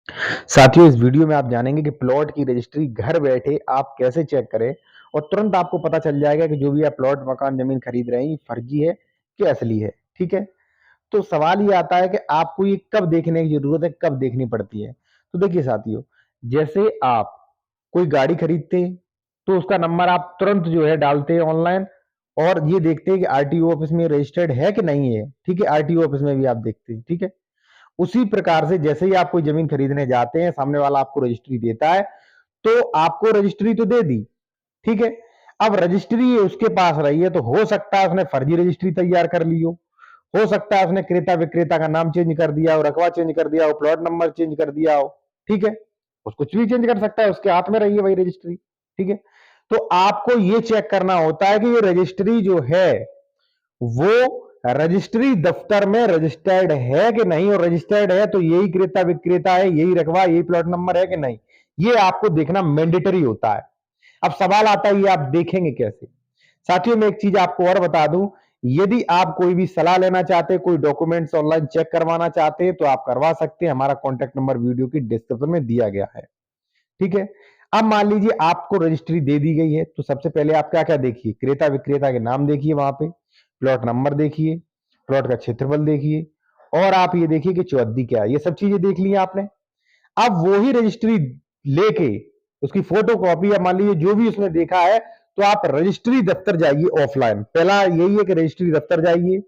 साथियों, इस वीडियो में आप जानेंगे कि प्लॉट की रजिस्ट्री घर बैठे आप कैसे चेक करें और तुरंत आपको पता चल जाएगा कि जो भी आप प्लॉट मकान जमीन खरीद रहे हैं ये फर्जी है कि असली है। ठीक है, तो सवाल ये आता है कि आपको ये कब देखने की जरूरत है, कब देखनी पड़ती है। तो देखिए साथियों, जैसे आप कोई गाड़ी खरीदते हैं तो उसका नंबर आप तुरंत जो है डालते हैं ऑनलाइन और ये देखते हैं कि आरटीओ ऑफिस में रजिस्टर्ड है कि नहीं है। ठीक है, आरटीओ ऑफिस में भी आप देखते हैं। ठीक है, उसी प्रकार से जैसे ही आप कोई जमीन खरीदने जाते हैं, सामने वाला आपको रजिस्ट्री देता है, तो आपको रजिस्ट्री तो दे दी। ठीक है, अब रजिस्ट्री उसके पास रही है तो हो सकता है उसने फर्जी रजिस्ट्री तैयार कर ली हो सकता है उसने क्रेता विक्रेता का नाम चेंज कर दिया हो, रकबा चेंज कर दिया हो, प्लॉट नंबर चेंज कर दिया हो। ठीक है, उस कुछ भी चेंज कर सकता है, उसके हाथ में रही है वही रजिस्ट्री। ठीक है, तो आपको ये चेक करना होता है कि ये रजिस्ट्री जो है वो रजिस्ट्री दफ्तर में रजिस्टर्ड है कि नहीं, और रजिस्टर्ड है तो यही क्रेता विक्रेता है, यही रकबा, यही प्लॉट नंबर है कि नहीं, ये आपको देखना मैंडेटरी होता है। अब सवाल आता है ये आप देखेंगे कैसे। साथियों, मैं एक चीज आपको और बता दूं, यदि आप कोई भी सलाह लेना चाहते हैं, कोई डॉक्यूमेंट्स ऑनलाइन चेक करवाना चाहते हैं तो आप करवा सकते हैं। हमारा कॉन्टैक्ट नंबर वीडियो की डिस्क्रिप्शन में दिया गया है। ठीक है, अब मान लीजिए आपको रजिस्ट्री दे दी गई है तो सबसे पहले आप क्या क्या देखिए, क्रेता विक्रेता के नाम देखिए, वहां पे प्लॉट नंबर देखिए, प्लॉट का क्षेत्रफल देखिए, और आप ये देखिए कि चौहद्दी क्या है। ये सब चीजें देख ली आपने। अब वही रजिस्ट्री लेके उसकी फोटो कॉपी या मान लीजिए जो भी उसने देखा है, तो आप रजिस्ट्री दफ्तर जाइए ऑफलाइन। पहला यही है कि रजिस्ट्री दफ्तर जाइए,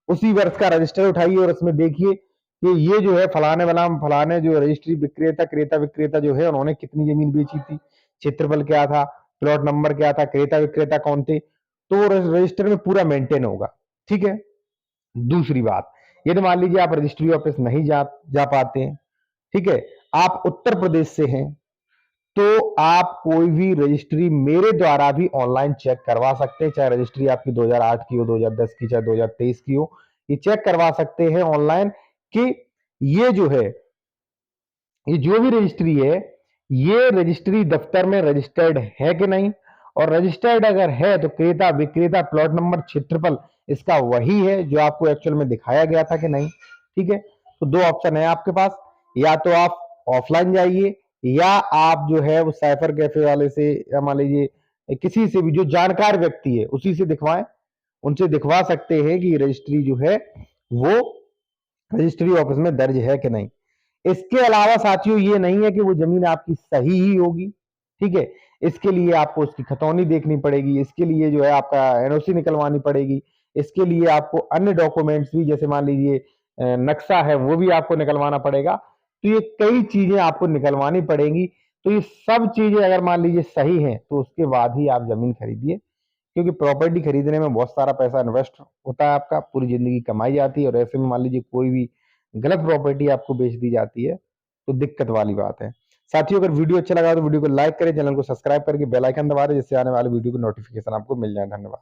उसी वर्ष का रजिस्टर उठाइए और उसमें देखिए कि ये जो है फलाने वाला फलाने जो रजिस्ट्री विक्रेता क्रेता विक्रेता जो है उन्होंने कितनी जमीन बेची थी, क्षेत्रफल क्या था, प्लॉट नंबर क्या था, क्रेता विक्रेता कौन थे, तो रजिस्टर में पूरा मेंटेन होगा। ठीक है, दूसरी बात, यदि मान लीजिए आप रजिस्ट्री ऑफिस नहीं जा पाते हैं, ठीक है, आप उत्तर प्रदेश से हैं, तो आप कोई भी रजिस्ट्री मेरे द्वारा भी ऑनलाइन चेक करवा सकते हैं। चाहे रजिस्ट्री आपकी 2008 की हो, 2010 की, चाहे 2023 की हो, ये चेक करवा सकते हैं ऑनलाइन कि ये जो है, ये जो भी रजिस्ट्री है, ये रजिस्ट्री दफ्तर में रजिस्टर्ड है कि नहीं, और रजिस्टर्ड अगर है तो क्रेता विक्रेता प्लॉट नंबर क्षेत्रफल इसका वही है जो आपको एक्चुअल में दिखाया गया था कि नहीं। ठीक है, तो दो ऑप्शन है आपके पास, या तो आप ऑफलाइन जाइए, या आप जो है वो साइफर कैफे वाले से, या मान लीजिए किसी से भी जो जानकार व्यक्ति है उसी से दिखवाएं, उनसे दिखवा सकते हैं कि रजिस्ट्री जो है वो रजिस्ट्री ऑफिस में दर्ज है कि नहीं। इसके अलावा साथियों ये नहीं है कि वो जमीन आपकी सही ही होगी। ठीक है, इसके लिए आपको उसकी खतौनी देखनी पड़ेगी, इसके लिए जो है आपका एनओसी निकलवानी पड़ेगी, इसके लिए आपको अन्य डॉक्यूमेंट्स भी, जैसे मान लीजिए नक्शा है वो भी आपको निकलवाना पड़ेगा। तो ये कई चीजें आपको निकलवानी पड़ेंगी। तो ये सब चीजें अगर मान लीजिए सही हैं तो उसके बाद ही आप जमीन खरीदिए, क्योंकि प्रॉपर्टी खरीदने में बहुत सारा पैसा इन्वेस्ट होता है, आपका पूरी जिंदगी कमाई जाती है, और ऐसे में मान लीजिए कोई भी गलत प्रॉपर्टी आपको बेच दी जाती है तो दिक्कत वाली बात है। साथियों, अगर वीडियो अच्छा लगा तो वीडियो को लाइक करें, चैनल को सब्सक्राइब करके बेल आइकन दबा दें, जिससे आने वाले वीडियो की नोटिफिकेशन आपको मिल जाए। धन्यवाद।